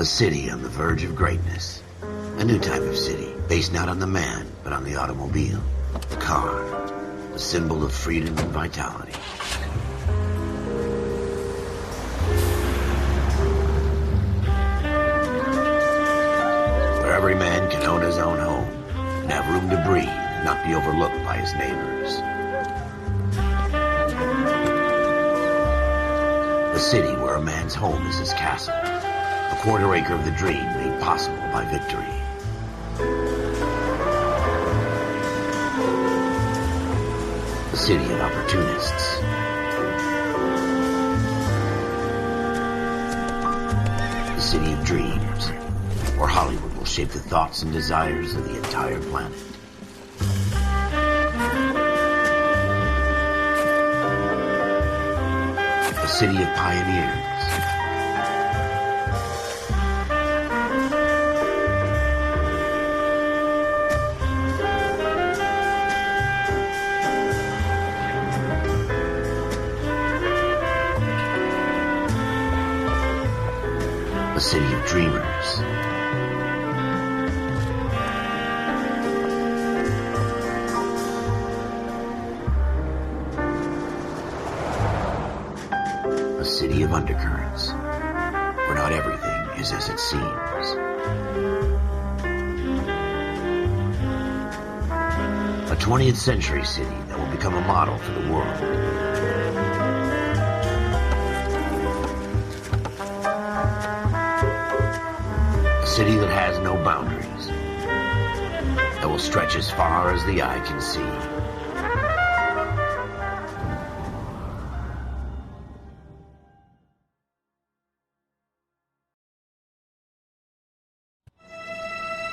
A city on the verge of greatness. A new type of city, based not on the man, but on the automobile. The car. The symbol of freedom and vitality. Where every man can own his own home, and have room to breathe, and not be overlooked by his neighbors. A city where a man's home is his castle. A quarter acre of the dream made possible by victory. A city of opportunists. A city of dreams, where Hollywood will shape the thoughts and desires of the entire planet. A city of pioneers. A city of dreamers. A city of undercurrents, where not everything is as it seems. A 20th century city that will become a model for the world. A city that has no boundaries, that will stretch as far as the eye can see.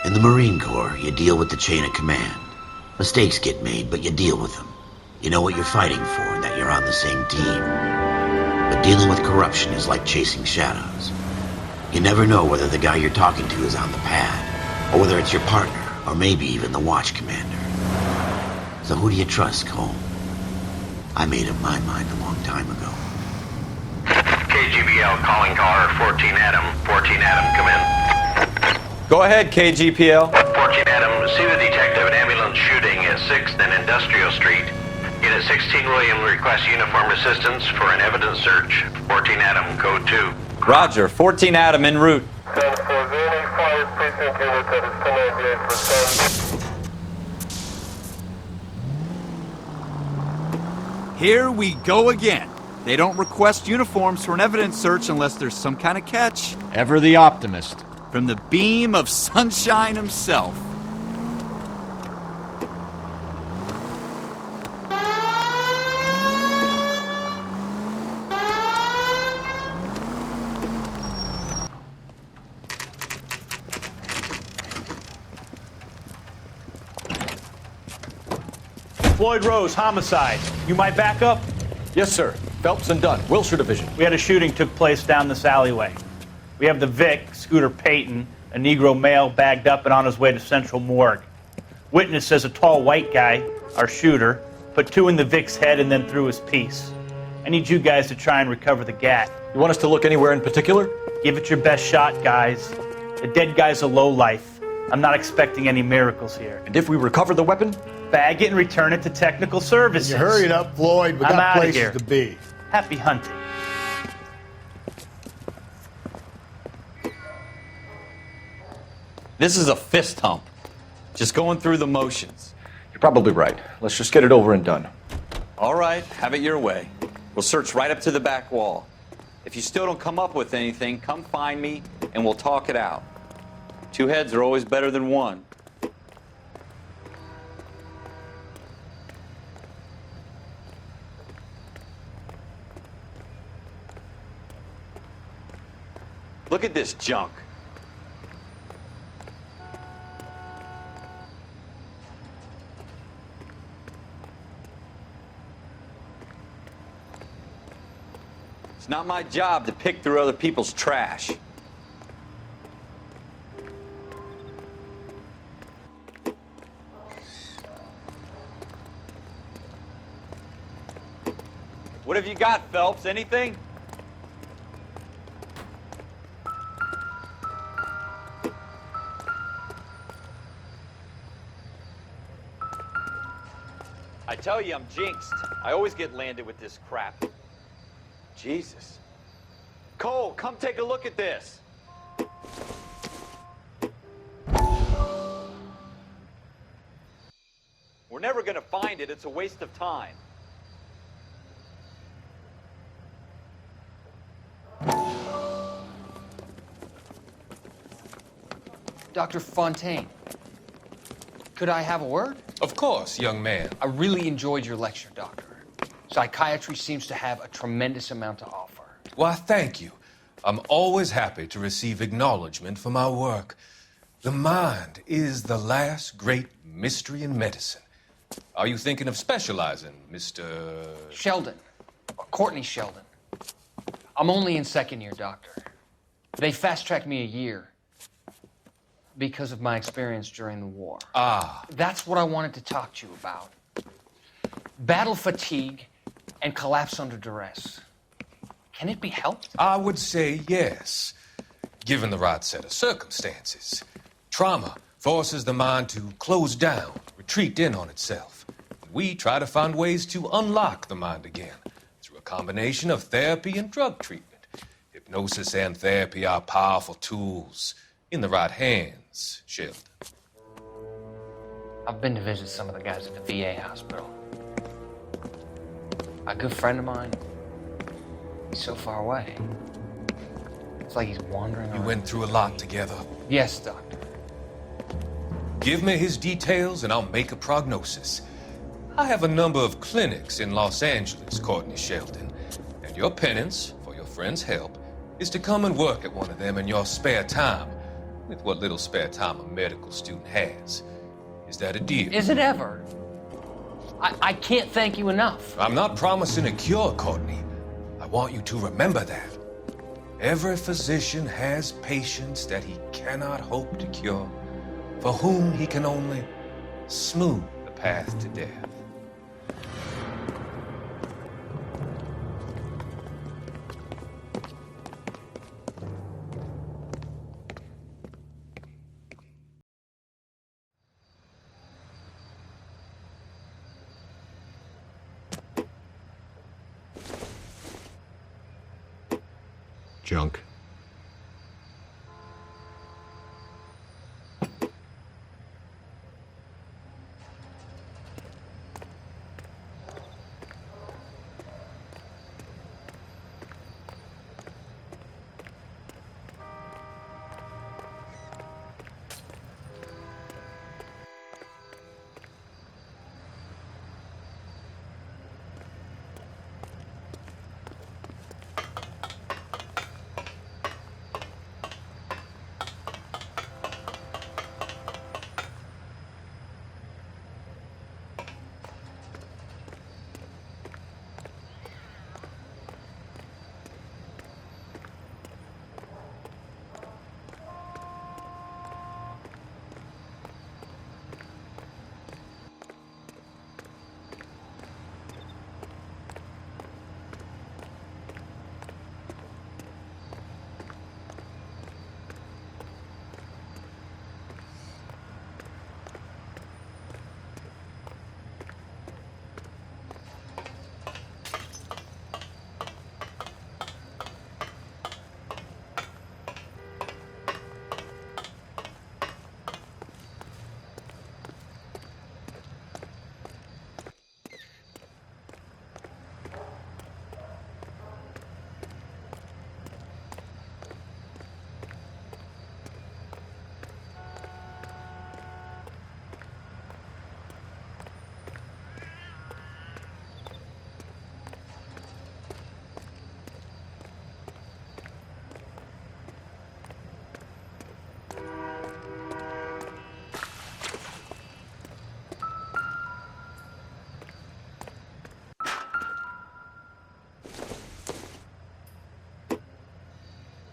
In the Marine Corps, you deal with the chain of command. Mistakes get made, but you deal with them. You know what you're fighting for and that you're on the same team. But dealing with corruption is like chasing shadows. You never know whether the guy you're talking to is on the pad, or whether it's your partner, or maybe even the watch commander. So who do you trust, Cole? I made up my mind a long time ago. KGBL calling caller 14 Adam. 14 Adam, come in. Go ahead, KGPL. 14 Adam, see the detective, an ambulance shooting at 6th and Industrial Street. Unit 16 William requests uniform assistance for an evidence search. 14 Adam, code 2. Roger, 14 Adam en route. Here we go again. They don't request uniforms for an evidence search unless there's some kind of catch. Ever the optimist. From the beam of sunshine himself. Floyd Rose, homicide. You might back up? Yes, sir. Phelps and Dunn, Wilshire Division. We had a shooting took place down this alleyway. We have the Vic, Scooter Payton, a Negro male bagged up and on his way to Central Morgue. Witness says a tall white guy, our shooter, put 2 in the Vic's head and then threw his piece. I need you guys to try and recover the gat. You want us to look anywhere in particular? Give it your best shot, guys. The dead guy's a lowlife. I'm not expecting any miracles here. And if we recover the weapon? Bag it and return it to technical services. You hurry it up, Floyd. We I'm got outta places here. to be. Happy hunting. This is a fist hump. Just going through the motions. You're probably right. Let's just get it over and done. All right, have it your way. We'll search right up to the back wall. If you still don't come up with anything, come find me and we'll talk it out. 2 heads are always better than 1. Look at this junk. It's not my job to pick through other people's trash. What have you got, Phelps? Anything? tell you, I'm jinxed. I always get landed with this crap. Jesus. Cole, come take a look at this. We're never gonna find it. It's a waste of time. Dr. Fontaine, could I have a word? Of course, young man. I really enjoyed your lecture, Doctor. Psychiatry seems to have a tremendous amount to offer. Why, thank you. I'm always happy to receive acknowledgement for my work. The mind is the last great mystery in medicine. Are you thinking of specializing, Mr. Sheldon, or Courtney Sheldon. I'm only in second year, Doctor. They fast-tracked me a year because of my experience during the war. Ah. That's what I wanted to talk to you about. Battle fatigue and collapse under duress. Can it be helped? I would say yes, given the right set of circumstances. Trauma forces the mind to close down, retreat in on itself. We try to find ways to unlock the mind again through a combination of therapy and drug treatment. Hypnosis and therapy are powerful tools in the right hands, Sheldon. I've been to visit some of the guys at the VA hospital. A good friend of mine, he's so far away. It's like he's wandering You around. went through a lot together. Yes, Doctor. Give me his details and I'll make a prognosis. I have a number of clinics in Los Angeles, Courtney Sheldon, and your penance for your friend's help is to come and work at one of them in your spare time, with what little spare time a medical student has. Is that a deal? Is it ever? I can't thank you enough. I'm not promising a cure, Courtney. I want you to remember that. Every physician has patients that he cannot hope to cure, for whom he can only smooth the path to death. Junk.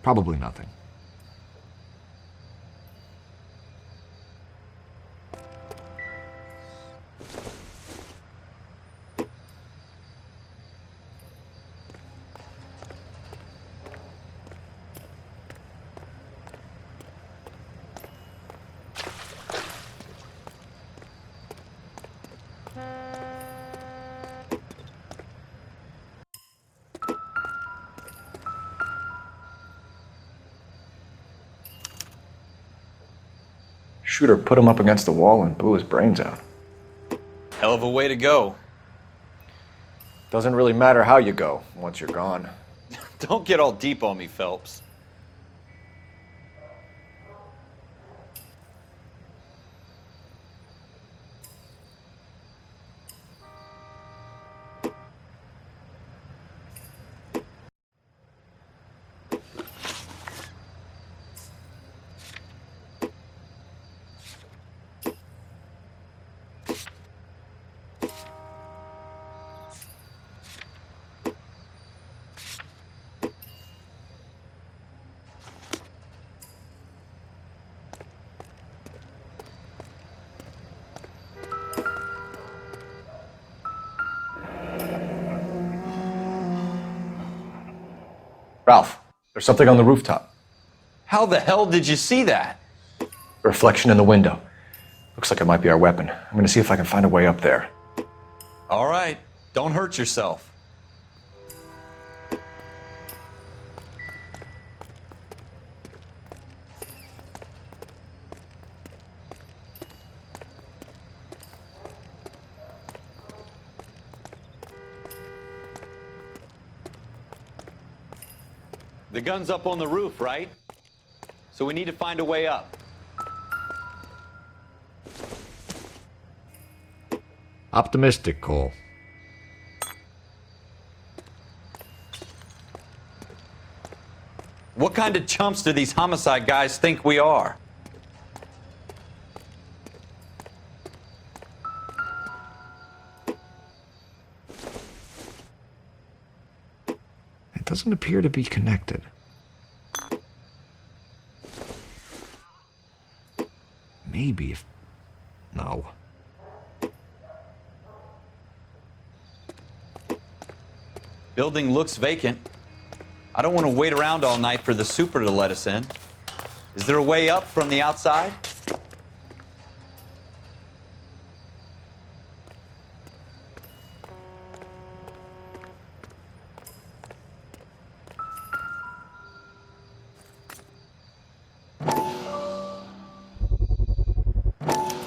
Probably nothing. Shooter put him up against the wall and blew his brains out. Hell of a way to go. Doesn't really matter how you go once you're gone. Don't get all deep on me, Phelps. Ralph, there's something on the rooftop. How the hell did you see that? A reflection in the window. Looks like it might be our weapon. I'm gonna see if I can find a way up there. All right, don't hurt yourself. The gun's up on the roof, right? So we need to find a way up. Optimistic, Cole. What kind of chumps do these homicide guys think we are? It doesn't appear to be connected. Maybe if... No. Building looks vacant. I don't want to wait around all night for the super to let us in. Is there a way up from the outside?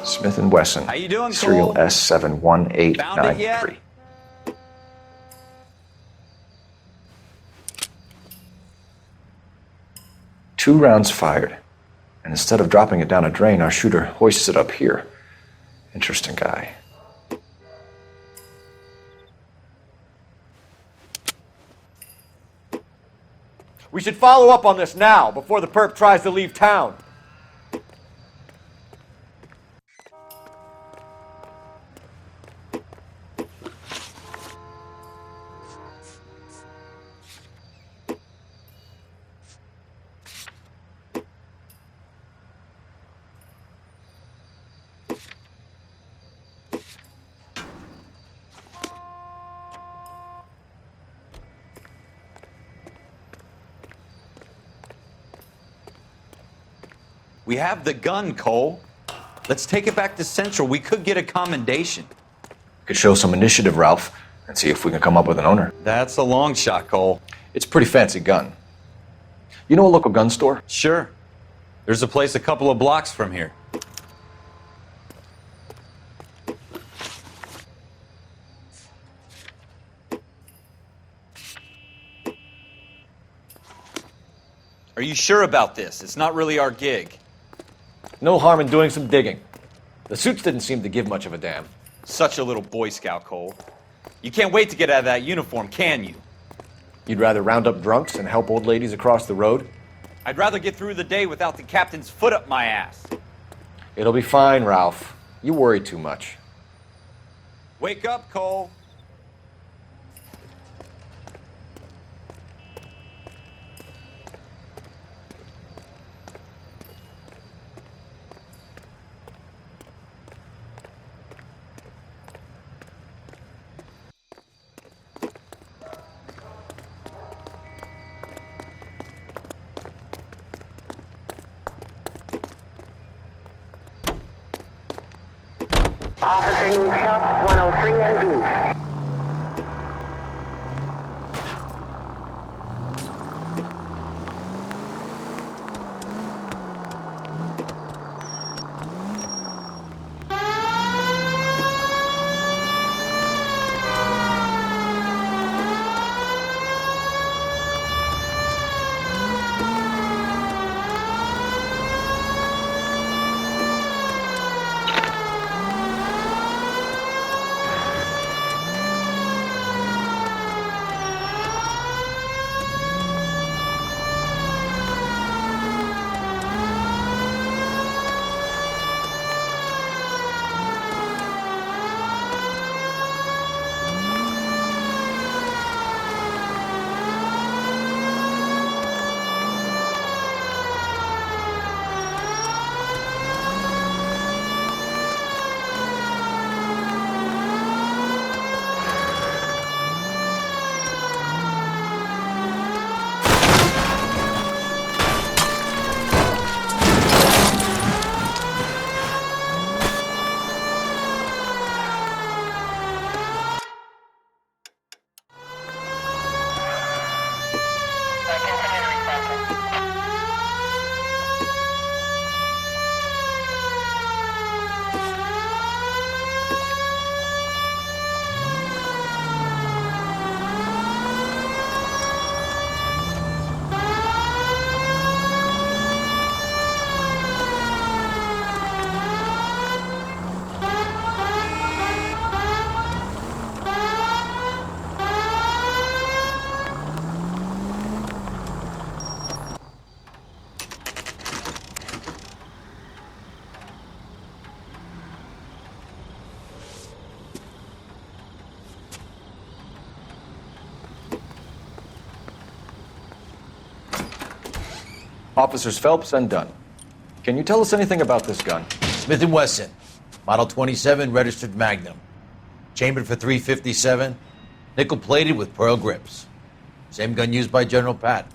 Smith & Wesson. How you doing, Serial Cole? S71893. Found it yet? Two rounds fired. And instead of dropping it down a drain, our shooter hoists it up here. Interesting guy. We should follow up on this now, before the perp tries to leave town. We have the gun, Cole. Let's take it back to Central. We could get a commendation. Could show some initiative, Ralph, and see if we can come up with an owner. That's a long shot, Cole. It's a pretty fancy gun. You know a local gun store? Sure. There's a place a couple of blocks from here. Are you sure about this? It's not really our gig. No harm in doing some digging. The suits didn't seem to give much of a damn. Such a little Boy Scout, Cole. You can't wait to get out of that uniform, can you? You'd rather round up drunks and help old ladies across the road? I'd rather get through the day without the captain's foot up my ass. It'll be fine, Ralph. You worry too much. Wake up, Cole. Officer needs help, 103 and B. Officers Phelps and Dunn. Can you tell us anything about this gun? Smith & Wesson, Model 27, registered Magnum. Chambered for .357, nickel-plated with pearl grips. Same gun used by General Patton.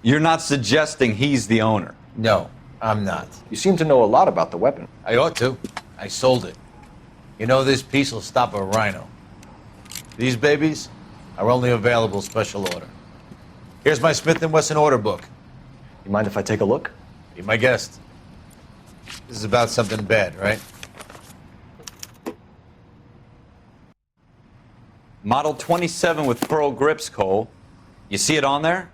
You're not suggesting he's the owner? No, I'm not. You seem to know a lot about the weapon. I ought to. I sold it. You know, this piece will stop a rhino. These babies are only available special order. Here's my Smith & Wesson order book. You mind if I take a look? Be my guest. This is about something bad, right? Model 27 with pearl grips, Cole. You see it on there?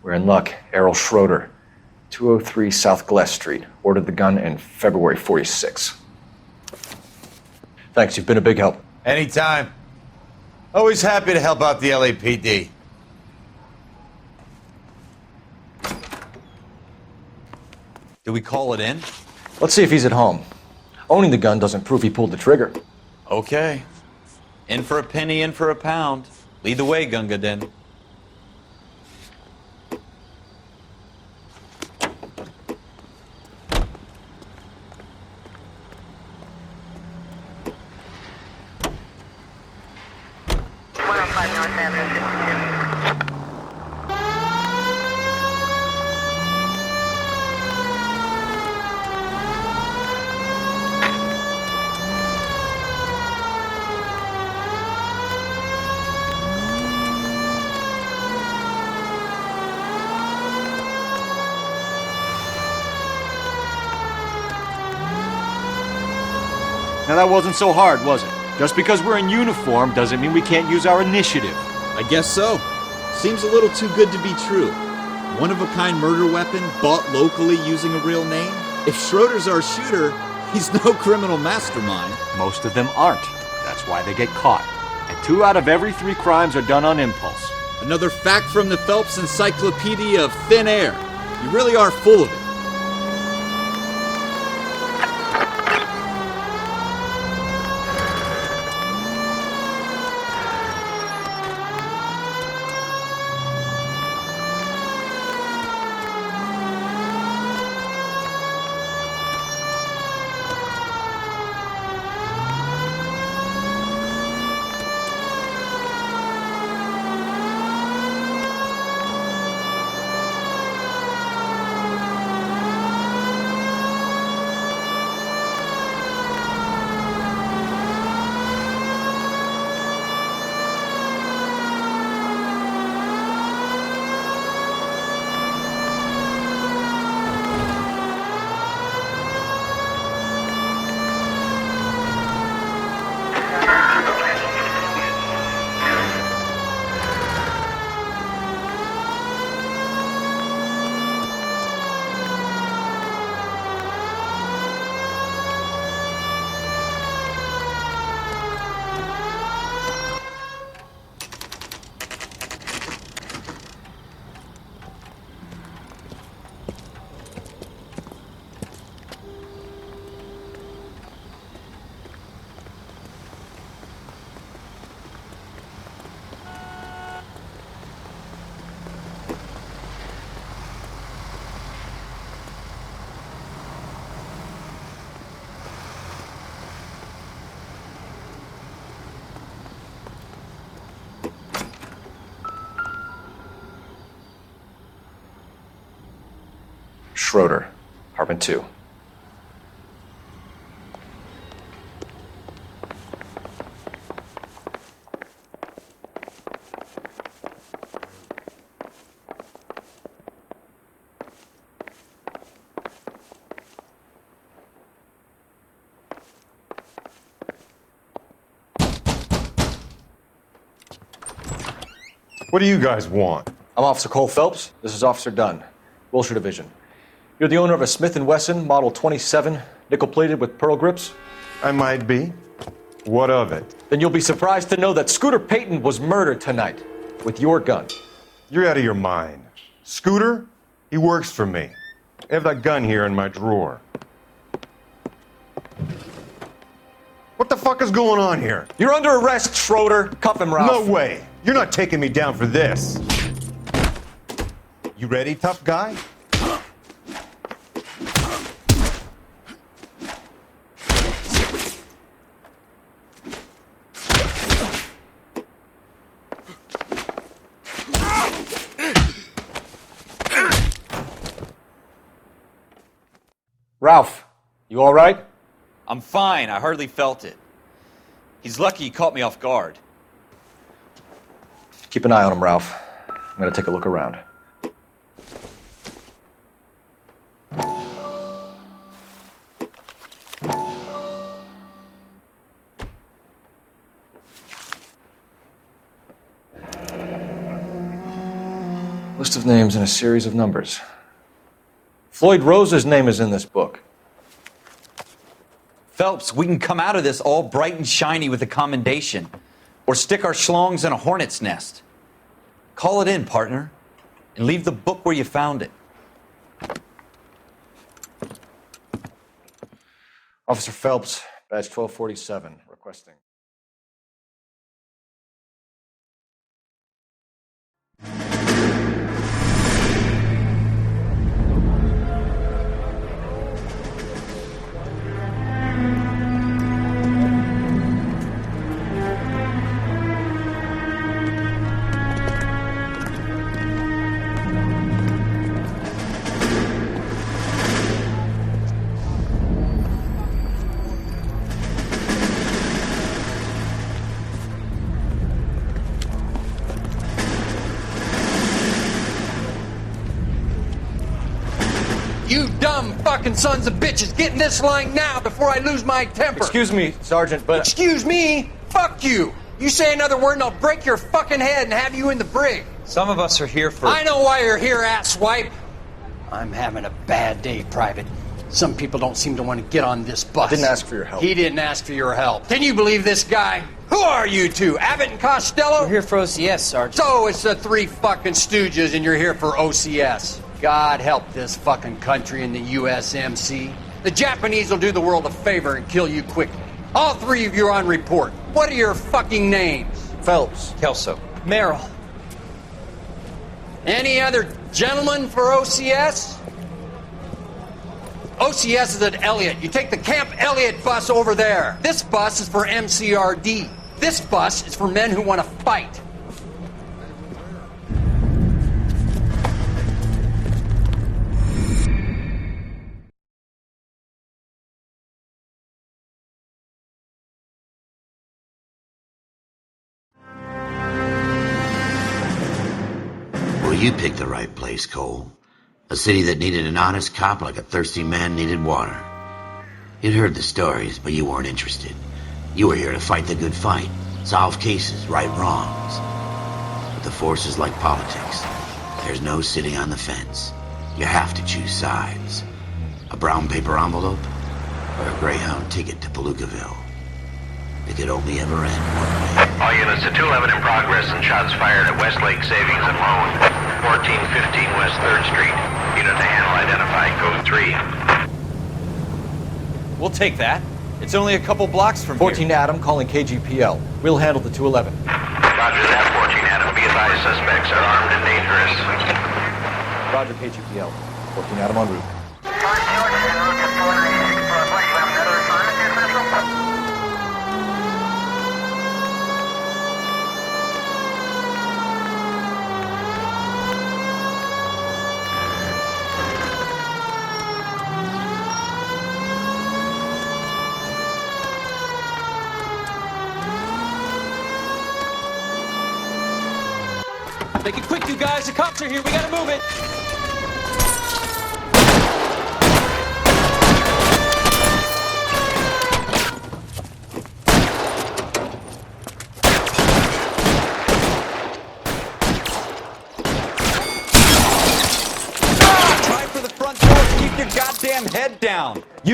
We're in luck. Errol Schroeder, 203 South Glass Street. Ordered the gun in February '46. Thanks, you've been a big help. Anytime. Always happy to help out the LAPD. Do we call it in? Let's see if he's at home. Owning the gun doesn't prove he pulled the trigger. Okay. In for a penny, in for a pound. Lead the way, Gunga Din. Now that wasn't so hard, was it? Just because we're in uniform doesn't mean we can't use our initiative. I guess so. Seems a little too good to be true. One-of-a-kind murder weapon bought locally using a real name? If Schroeder's our shooter, he's no criminal mastermind. Most of them aren't. That's why they get caught. And 2 out of every 3 crimes are done on impulse. Another fact from the Phelps Encyclopedia of Thin Air. You really are full of it. Schroeder, apartment 2. What do you guys want? I'm Officer Cole Phelps. This is Officer Dunn, Wilshire Division. You're the owner of a Smith & Wesson Model 27, nickel-plated with pearl grips? I might be. What of it? Then you'll be surprised to know that Scooter Payton was murdered tonight with your gun. You're out of your mind. Scooter? He works for me. I have that gun here in my drawer. What the fuck is going on here? You're under arrest, Schroeder. Cuff him, Ralph. No way. You're not taking me down for this. You ready, tough guy? Ralph, you all right? I'm fine. I hardly felt it. He's lucky he caught me off guard. Keep an eye on him, Ralph. I'm gonna take a look around. List of names and a series of numbers. Floyd Rose's name is in this book. Phelps, we can come out of this all bright and shiny with a commendation, or stick our schlongs in a hornet's nest. Call it in, partner, and leave the book where you found it. Officer Phelps, badge 1247, requesting. You dumb fucking sons of bitches, get in this line now before I lose my temper. Excuse me, Sergeant, but... Excuse me? Fuck you. You say another word and I'll break your fucking head and have you in the brig. Some of us are here for... I know why you're here, asswipe. I'm having a bad day, Private. Some people don't seem to want to get on this bus. I didn't ask for your help. He didn't ask for your help. Can you believe this guy? Who are you two? Abbott and Costello? We're here for OCS, Sergeant. So it's the three fucking stooges and you're here for OCS. God help this fucking country and the USMC. The Japanese will do the world a favor and kill you quickly. All three of you are on report. What are your fucking names? Phelps. Kelso. Merrill. Any other gentlemen for OCS? OCS is at Elliott. You take the Camp Elliott bus over there. This bus is for MCRD. This bus is for men who want to fight. Well, you picked the right place, Cole. A city that needed an honest cop like a thirsty man needed water. You'd heard the stories, but you weren't interested. You were here to fight the good fight, solve cases, right wrongs. But the force is like politics. There's no sitting on the fence. You have to choose sides. A brown paper envelope or a Greyhound ticket to Palookaville. It could only ever end one way. All units to 211 in progress and shots fired at Westlake Savings and Loan, 1415 West 3rd Street. Unit to handle identified, code 3. We'll take that. It's only a couple blocks from 14 here. Adam calling KGPL. We'll handle the 211. Roger that, 14 Adam. Be advised, suspects are armed and dangerous. Roger, KGPL. 14 Adam en route. Make it quick, you guys. The cops are here. We gotta move it.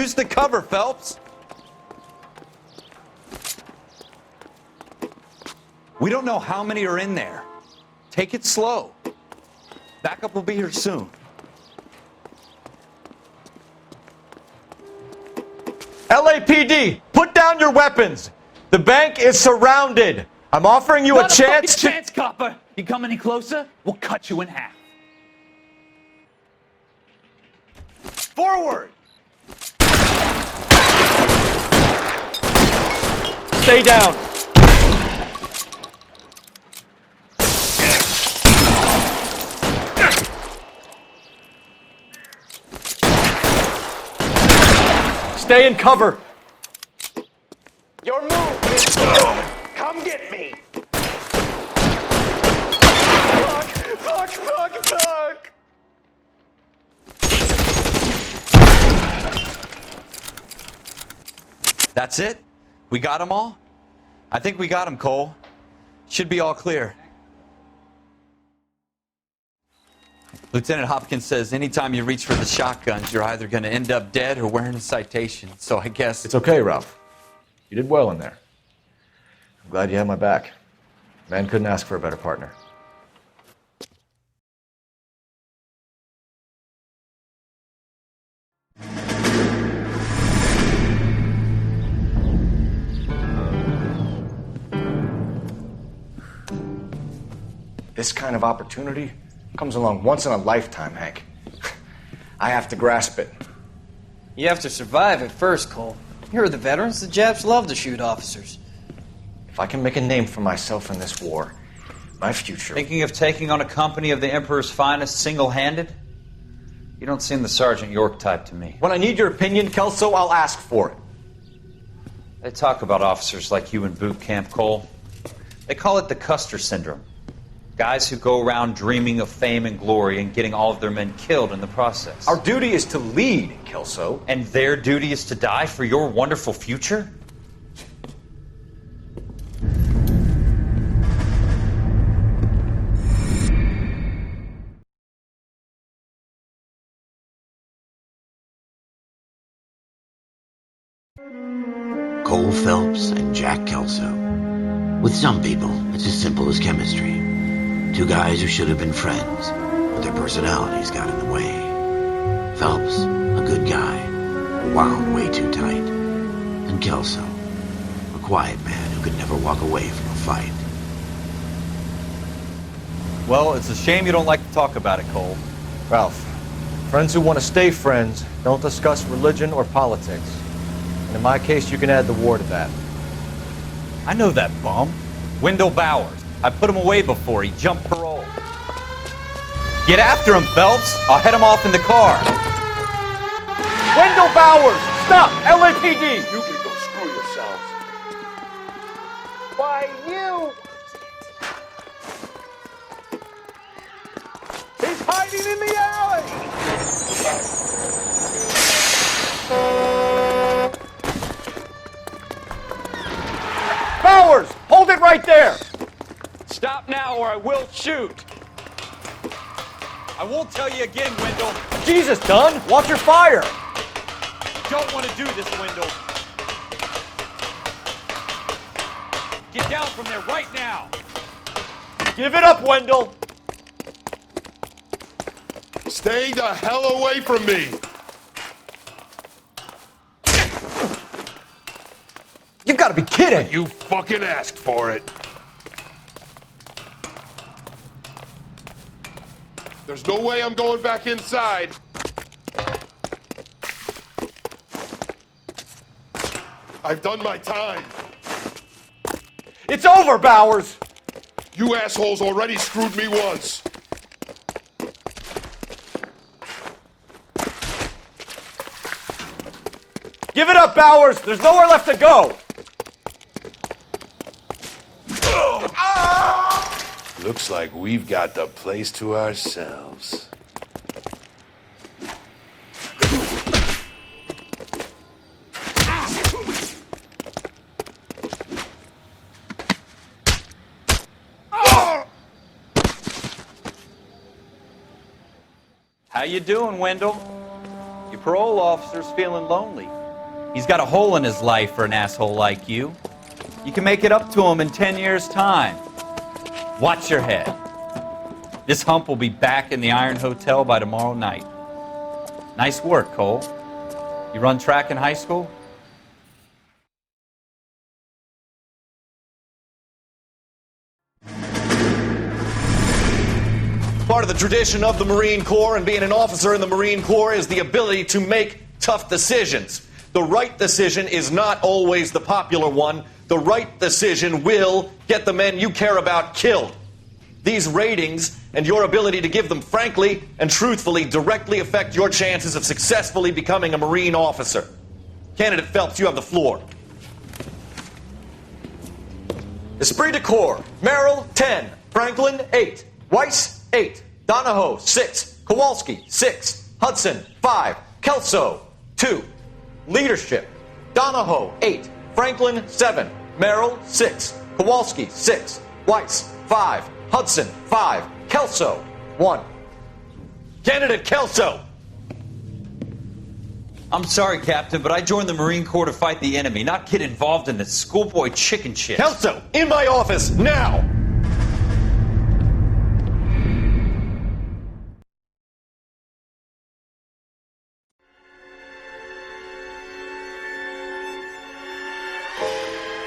Use the cover, Phelps. We don't know how many are in there. Take it slow. Backup will be here soon. LAPD, put down your weapons. The bank is surrounded. I'm offering you a chance to... chance, copper. You come any closer, we'll cut you in half. Forward! Stay down. Stay in cover. Your move is come get me. Fuck. That's it? We got them all? I think we got them, Cole. Should be all clear. Lieutenant Hopkins says anytime you reach for the shotguns, you're either going to end up dead or wearing a citation. So I guess... It's okay, Ralph. You did well in there. I'm glad you had my back. Man couldn't ask for a better partner. This kind of opportunity comes along once in a lifetime, Hank. I have to grasp it. You have to survive it first, Cole. Here are the veterans. The Japs love to shoot officers. If I can make a name for myself in this war, my future... Thinking of taking on a company of the Emperor's finest single-handed? You don't seem the Sergeant York type to me. When I need your opinion, Kelso, I'll ask for it. They talk about officers like you in boot camp, Cole. They call it the Custer Syndrome. Guys who go around dreaming of fame and glory and getting all of their men killed in the process. Our duty is to lead, Kelso. And their duty is to die for your wonderful future? Cole Phelps and Jack Kelso. With some people, it's as simple as chemistry. Two guys who should have been friends, but their personalities got in the way. Phelps, a good guy, wound way too tight. And Kelso, a quiet man who could never walk away from a fight. Well, it's a shame you don't like to talk about it, Cole. Ralph, friends who want to stay friends don't discuss religion or politics. And in my case, you can add the war to that. I know that bum. Wendell Bowers. I put him away before he jumped parole. Get after him, Phelps. I'll head him off in the car. Wendell Bowers! Stop! LAPD! You can go screw yourselves. Why, you! He's hiding in the alley! Bowers! Hold it right there! Stop now or I will shoot. I won't tell you again, Wendell. Jesus, Dunn! Watch your fire! Don't want to do this, Wendell. Get down from there right now. Give it up, Wendell! Stay the hell away from me! You've got to be kidding! You fucking asked for it. There's no way I'm going back inside. I've done my time. It's over, Bowers! You assholes already screwed me once. Give it up, Bowers! There's nowhere left to go! Looks like we've got the place to ourselves. How you doing, Wendell? You parole officer's feeling lonely. He's got a hole in his life for an asshole like you. You can make it up to him in 10 years' time. Watch your head. This hump will be back in the Iron Hotel by tomorrow night. Nice work, Cole. You run track in high school? Part of the tradition of the Marine Corps and being an officer in the Marine Corps is the ability to make tough decisions. The right decision is not always the popular one. The right decision will get the men you care about killed. These ratings and your ability to give them frankly and truthfully directly affect your chances of successfully becoming a Marine officer. Candidate Phelps, you have the floor. Esprit de Corps, Merrill, 10. Franklin, 8. Weiss, 8. Donahoe, 6. Kowalski, 6. Hudson, 5. Kelso, 2. Leadership, Donahoe, 8. Franklin, 7. Merrill, 6. Kowalski, 6. Weiss, 5. Hudson, 5. Kelso, 1. Candidate Kelso! I'm sorry, Captain, but I joined the Marine Corps to fight the enemy, not get involved in this schoolboy chicken shit. Kelso, in my office, now!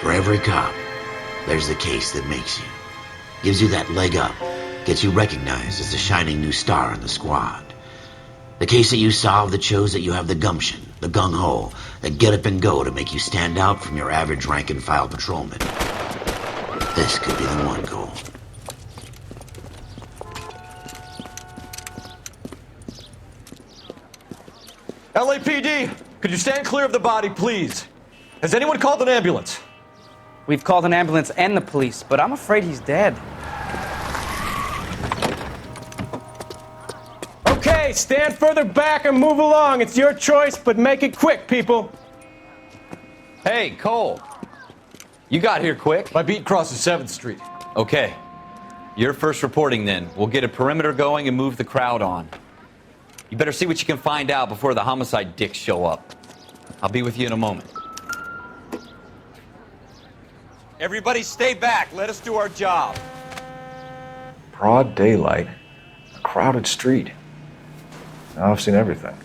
For every cop, there's the case that makes you. Gives you that leg up, gets you recognized as the shining new star in the squad. The case that you solve that shows that you have the gumption, the gung-ho, that get up and go to make you stand out from your average rank-and-file patrolman. This could be the one, Cole. LAPD, could you stand clear of the body, please? Has anyone called an ambulance? We've called an ambulance and the police, but I'm afraid he's dead. Okay, stand further back and move along. It's your choice, but make it quick, people. Hey, Cole. You got here quick. My beat crosses 7th Street. Okay. You're first reporting then. We'll get a perimeter going and move the crowd on. You better see what you can find out before the homicide dicks show up. I'll be with you in a moment. Everybody stay back. Let us do our job. Broad daylight, a crowded street. Now I've seen everything.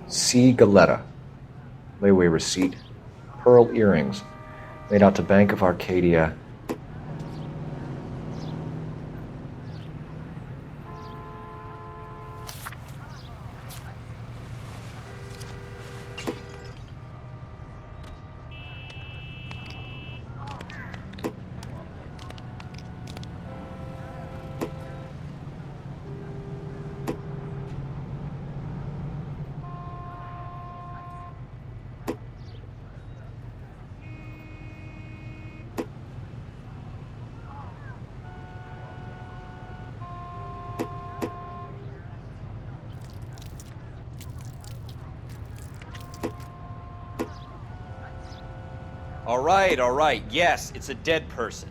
C. Galetta. Layaway receipt. Pearl earrings. Made out to Bank of Arcadia. All right. Yes, it's a dead person.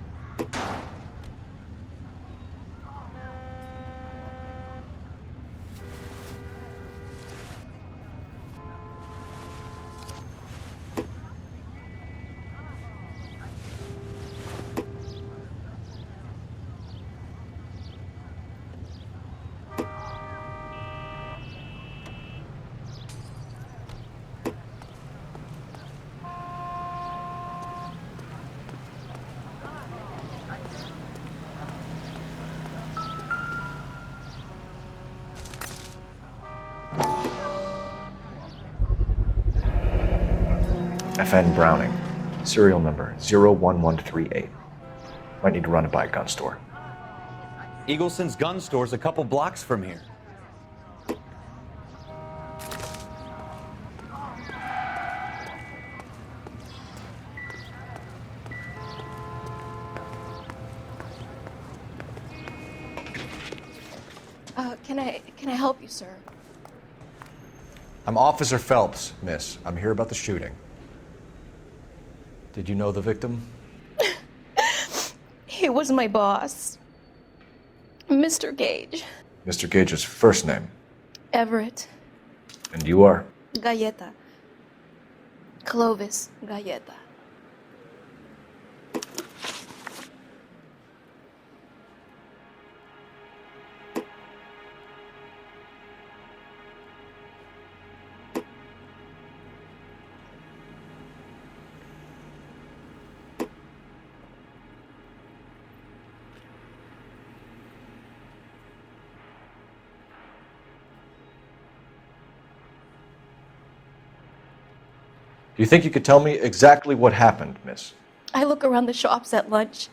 FN Browning. Serial number 01138. Might need to run it by a gun store. Eagleson's gun store's a couple blocks from here. Can I help you, sir? I'm Officer Phelps, miss. I'm here about the shooting. Did you know the victim? He was my boss. Mr. Gage. Mr. Gage's first name. Everett. And you are? Galleta. Clovis Galleta. Do you think you could tell me exactly what happened, miss? I look around the shops at lunch.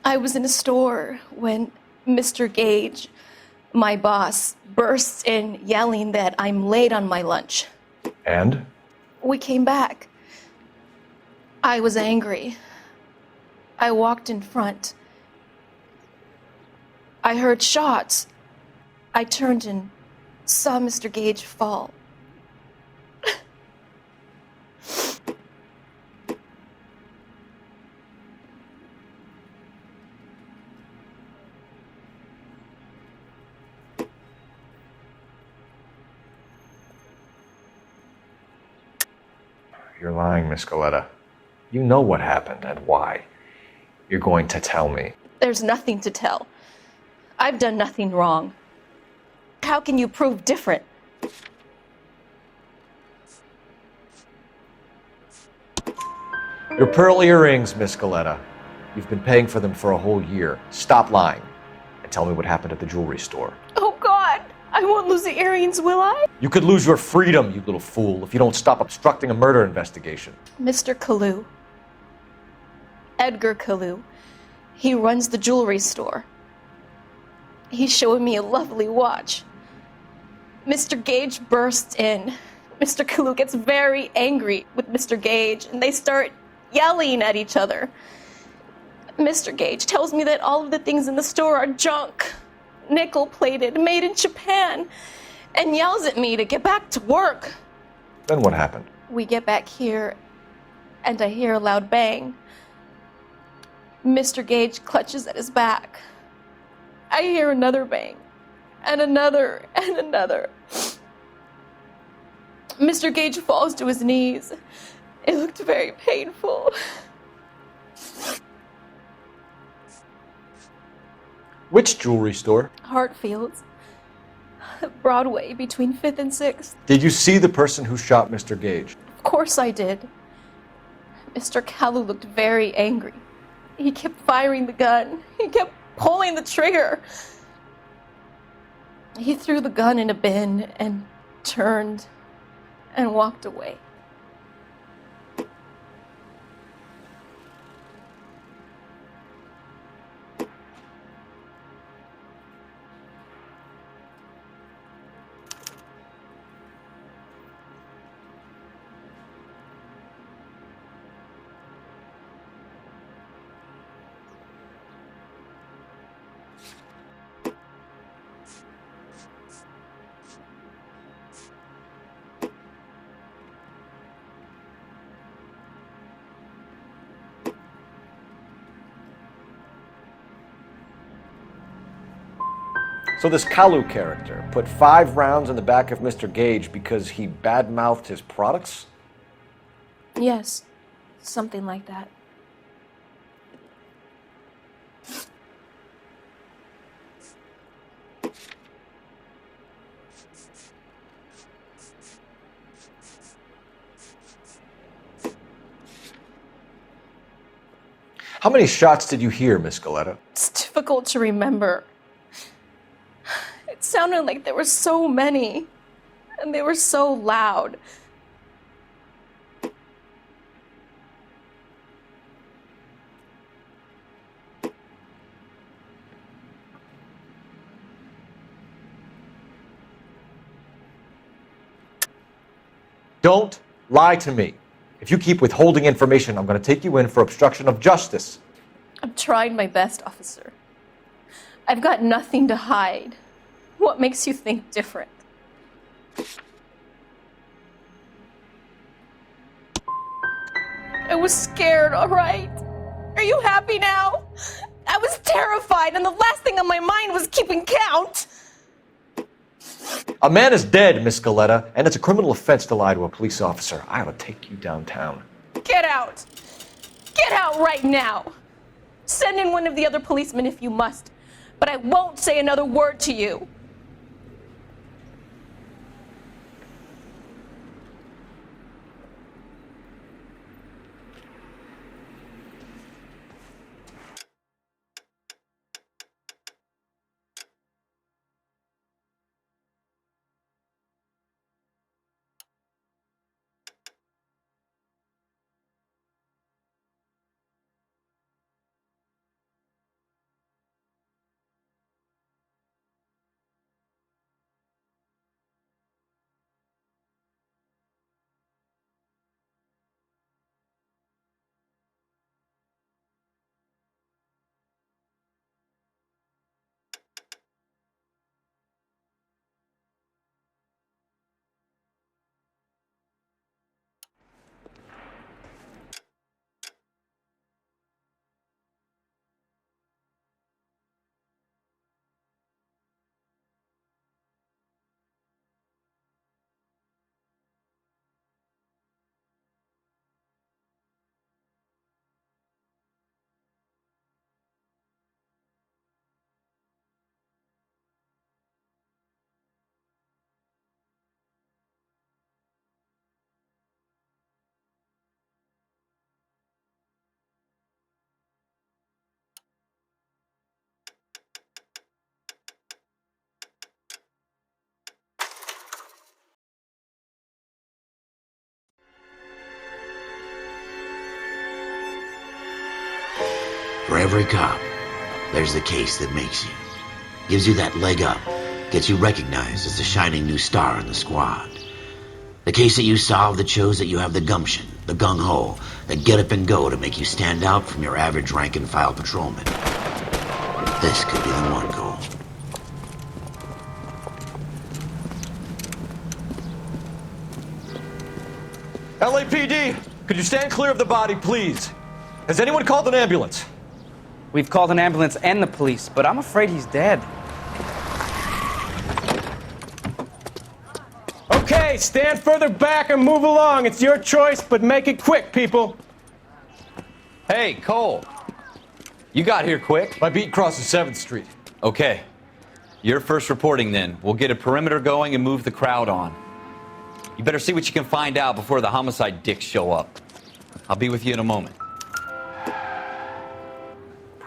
I was in a store when Mr. Gage, my boss, bursts in yelling that I'm late on my lunch. And? We came back. I was angry. I walked in front. I heard shots. I turned and saw Mr. Gage fall. You're lying, Miss Galleta. You know what happened and why. You're going to tell me. There's nothing to tell. I've done nothing wrong. How can you prove different? Your pearl earrings, Miss Galleta. You've been paying for them for a whole year. Stop lying and tell me what happened at the jewelry store. Oh, God! I won't lose the earrings, will I? You could lose your freedom, you little fool, if you don't stop obstructing a murder investigation. Mr. Kalu. Edgar Kalu. He runs the jewelry store. He's showing me a lovely watch. Mr. Gage bursts in. Mr. Kalu gets very angry with Mr. Gage, and they start yelling at each other. Mr. Gage tells me that all of the things in the store are junk, nickel-plated, made in Japan, and yells at me to get back to work. Then what happened? We get back here, and I hear a loud bang. Mr. Gage clutches at his back. I hear another bang, and another, and another. Mr. Gage falls to his knees. It looked very painful. Which jewelry store? Hartfield's. Broadway, between 5th and 6th. Did you see the person who shot Mr. Gage? Of course I did. Mr. Kalu looked very angry. He kept firing the gun. He kept pulling the trigger. He threw the gun in a bin and turned and walked away. So this Kalu character put 5 rounds in the back of Mr. Gage because he badmouthed his products? Yes, something like that. How many shots did you hear, Miss Galleta? It's difficult to remember. It sounded like there were so many, and they were so loud. Don't lie to me. If you keep withholding information, I'm going to take you in for obstruction of justice. I'm trying my best, officer. I've got nothing to hide. What makes you think different? I was scared, all right? Are you happy now? I was terrified, and the last thing on my mind was keeping count. A man is dead, Miss Galetta, and it's a criminal offense to lie to a police officer. I ought to take you downtown. Get out. Get out right now. Send in one of the other policemen if you must, but I won't say another word to you. For every cop, there's the case that makes you. Gives you that leg up, gets you recognized as the shining new star in the squad. The case that you solve that shows that you have the gumption, the gung-ho, the get up and go to make you stand out from your average rank-and-file patrolman. This could be the one, Cole. LAPD, could you stand clear of the body, please? Has anyone called an ambulance? We've called an ambulance and the police, but I'm afraid he's dead. Okay, stand further back and move along. It's your choice, but make it quick, people. Hey, Cole. You got here quick. My beat crosses 7th Street. Okay. You're first reporting then. We'll get a perimeter going and move the crowd on. You better see what you can find out before the homicide dicks show up. I'll be with you in a moment.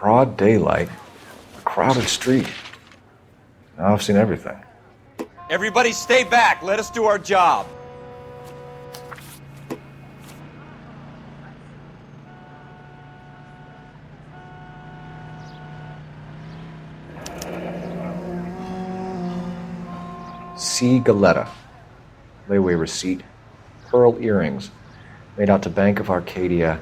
Broad daylight, a crowded street. Now I've seen everything. Everybody stay back. Let us do our job. C. Galetta. Layaway receipt. Pearl earrings. Made out to Bank of Arcadia.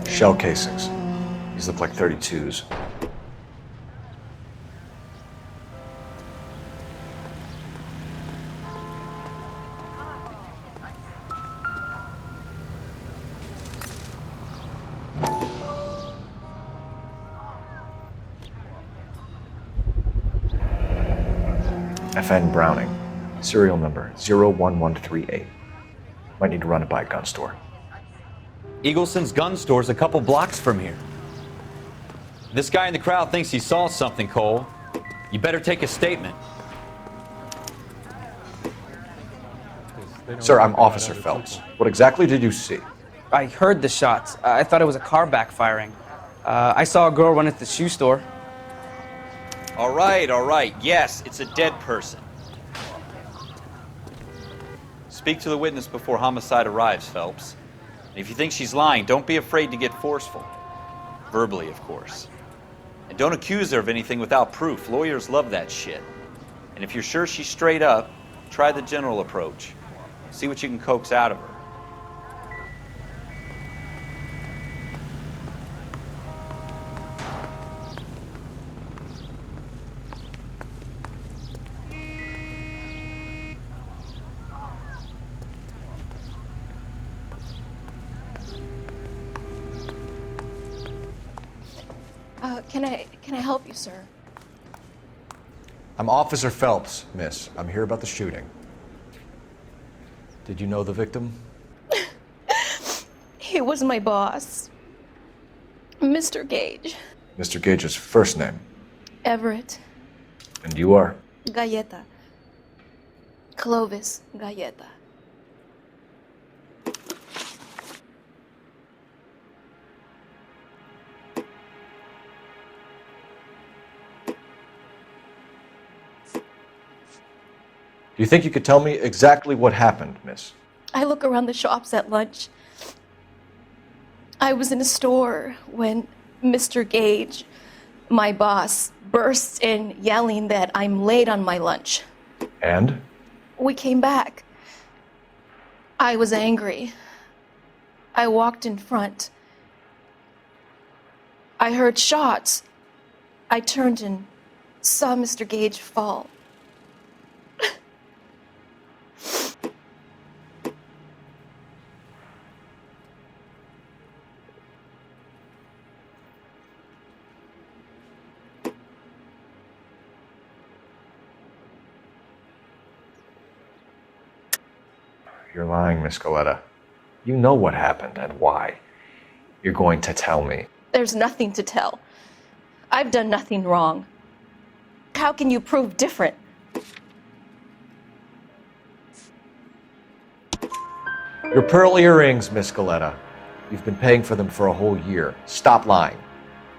Shell casings. These look like 32s. FN Browning. Serial number 01138. Might need to run it by a gun store. Eagleson's gun store's a couple blocks from here. This guy in the crowd thinks he saw something, Cole. You better take a statement. Sir, I'm Officer Phelps. What exactly did you see? I heard the shots. I thought it was a car backfiring. I saw a girl run into the shoe store. All right. Yes, it's a dead person. Speak to the witness before homicide arrives, Phelps. And if you think she's lying, don't be afraid to get forceful. Verbally, of course. And don't accuse her of anything without proof. Lawyers love that shit. And if you're sure she's straight up, try the general approach. See what you can coax out of her. Can I help you, sir? I'm Officer Phelps, miss. I'm here about the shooting. Did you know the victim? He was my boss. Mr. Gage. Mr. Gage's first name. Everett. And you are? Galleta. Clovis Galleta. Do you think you could tell me exactly what happened, miss? I look around the shops at lunch. I was in a store when Mr. Gage, my boss, bursts in yelling that I'm late on my lunch. And? We came back. I was angry. I walked in front. I heard shots. I turned and saw Mr. Gage fall. You're lying, Miss Galleta. You know what happened and why. You're going to tell me. There's nothing to tell. I've done nothing wrong. How can you prove different? Your pearl earrings, Miss Galleta. You've been paying for them for a whole year. Stop lying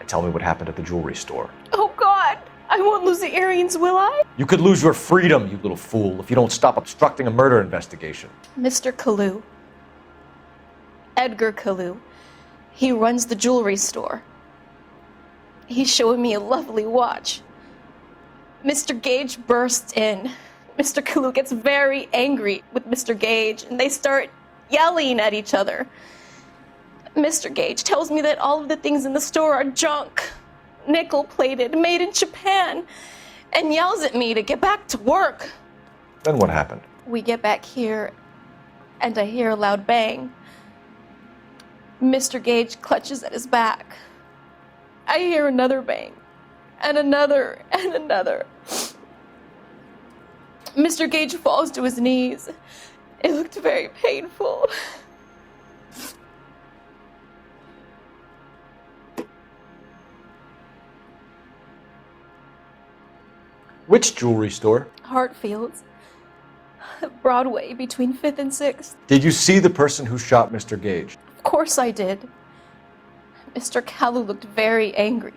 and tell me what happened at the jewelry store. Oh, God! I won't lose the earrings, will I? You could lose your freedom, you little fool, if you don't stop obstructing a murder investigation. Mr. Kalu. Edgar Kalu. He runs the jewelry store. He's showing me a lovely watch. Mr. Gage bursts in. Mr. Kalu gets very angry with Mr. Gage, and they start yelling at each other. Mr. Gage tells me that all of the things in the store are junk, nickel-plated, made in Japan, and yells at me to get back to work. Then what happened? We get back here, and I hear a loud bang. Mr. Gage clutches at his back. I hear another bang, and another, and another. Mr. Gage falls to his knees. It looked very painful. Which jewelry store? Hartfield's. Broadway, between 5th and 6th. Did you see the person who shot Mr. Gage? Of course I did. Mr. Kalu looked very angry.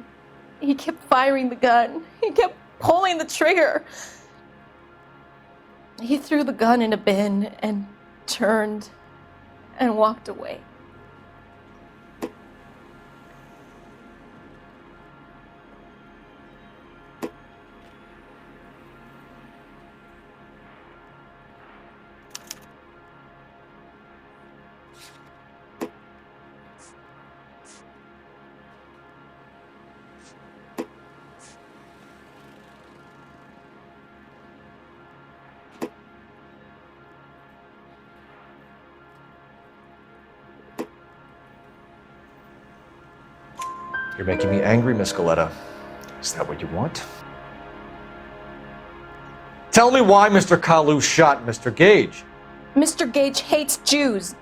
He kept firing the gun. He kept pulling the trigger. He threw the gun in a bin and turned and walked away. You're making me angry, Miss Galleta. Is that what you want? Tell me why Mr. Kalu shot Mr. Gage. Mr. Gage hates Jews.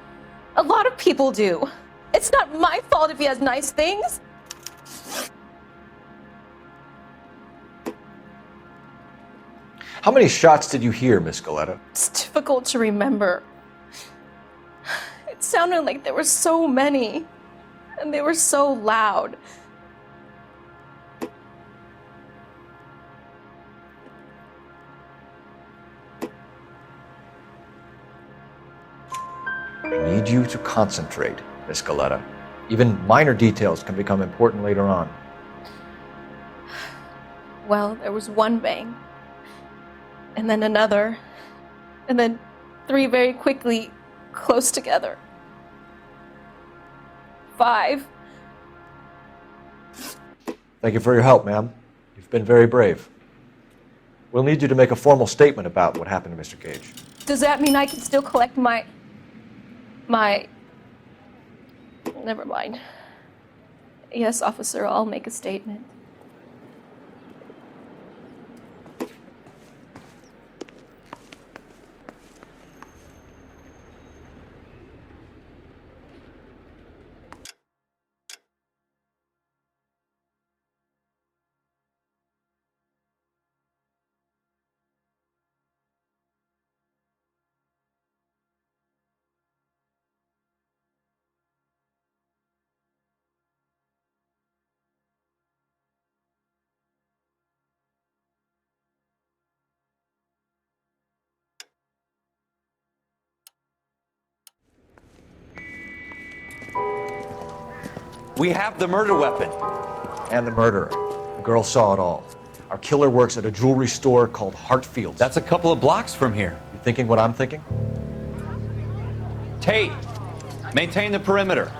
A lot of people do. It's not my fault if he has nice things. How many shots did you hear, Miss Galleta? It's difficult to remember. It sounded like there were so many, and they were so loud. I need you to concentrate, Miss Galetta. Even minor details can become important later on. Well, there was one bang, and then another, and then 3 very quickly, close together. 5. Thank you for your help, ma'am. You've been very brave. We'll need you to make a formal statement about what happened to Mr. Gage. Does that mean I can still collect my... Never mind. Yes, officer, I'll make a statement. We have the murder weapon. And the murderer. The girl saw it all. Our killer works at a jewelry store called Hartfield's. That's a couple of blocks from here. You thinking what I'm thinking? Tate, maintain the perimeter.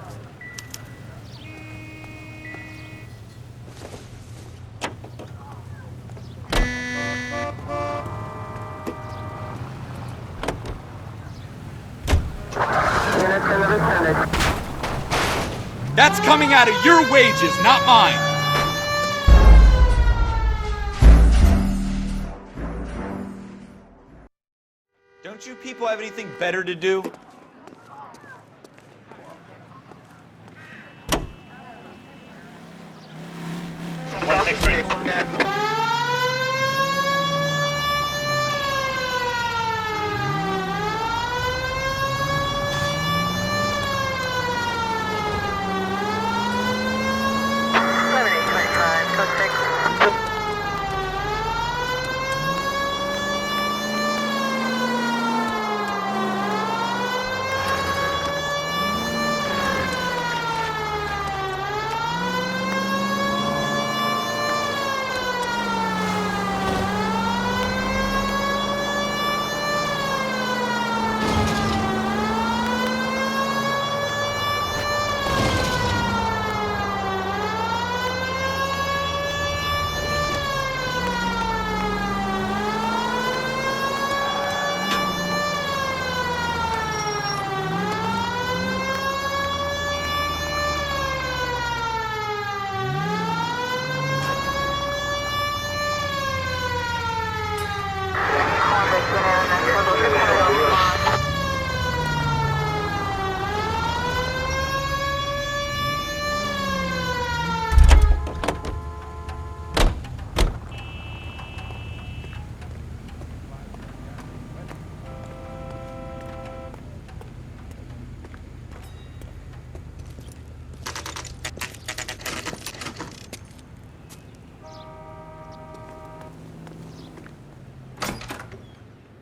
That's coming out of your wages, not mine. Don't you people have anything better to do?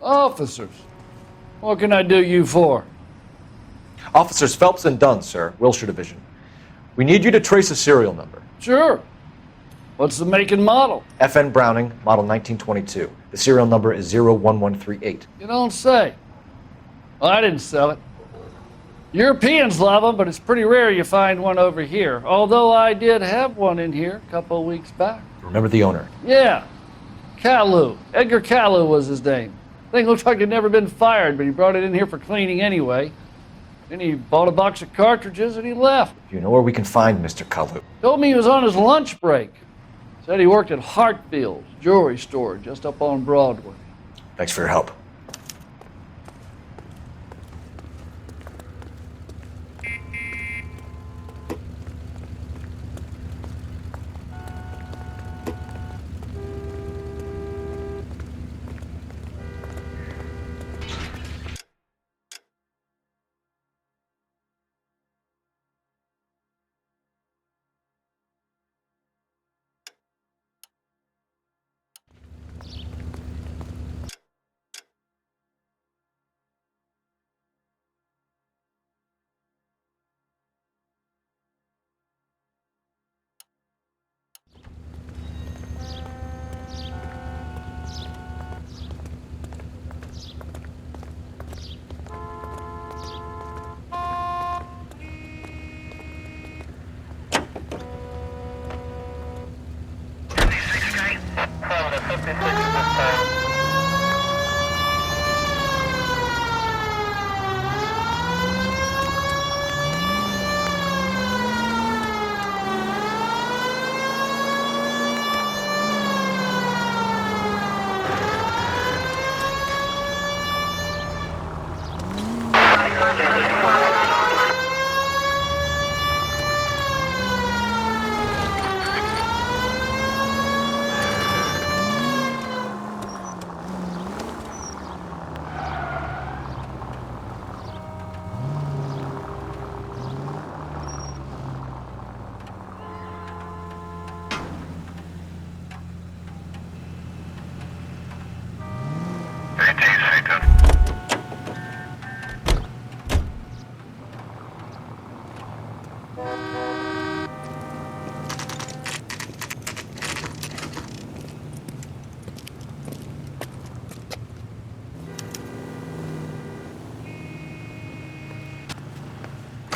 Officers, what can I do you for? Officers Phelps and Dunn, sir, Wilshire Division. We need you to trace a serial number. Sure. What's the make and model? FN Browning, model 1922. The serial number is 01138. You don't say. Well, I didn't sell it. Europeans love them, but it's pretty rare you find one over here. Although I did have one in here a couple of weeks back. Remember the owner? Yeah. Caillou. Edgar Caillou was his name. Thing looks like it'd never been fired, but he brought it in here for cleaning anyway. Then he bought a box of cartridges and he left. You know where we can find Mr. Caillou? Told me he was on his lunch break. Said he worked at Hartfield's jewelry store just up on Broadway. Thanks for your help.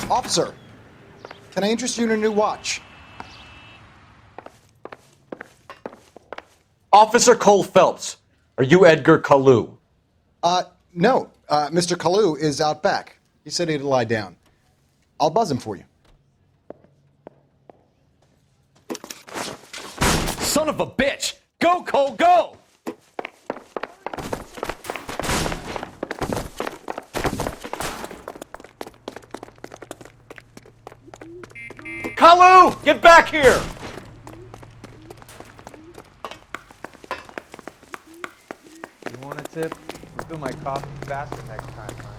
Officer, can I interest you in a new watch? Officer Cole Phelps, are you Edgar Kalu? No. Mr. Kalu is out back. He said he'd lie down. I'll buzz him for you. Son of a bitch! Go, Cole, go! Kalu! Get back here! You want a tip? Refill my coffee faster next time, huh?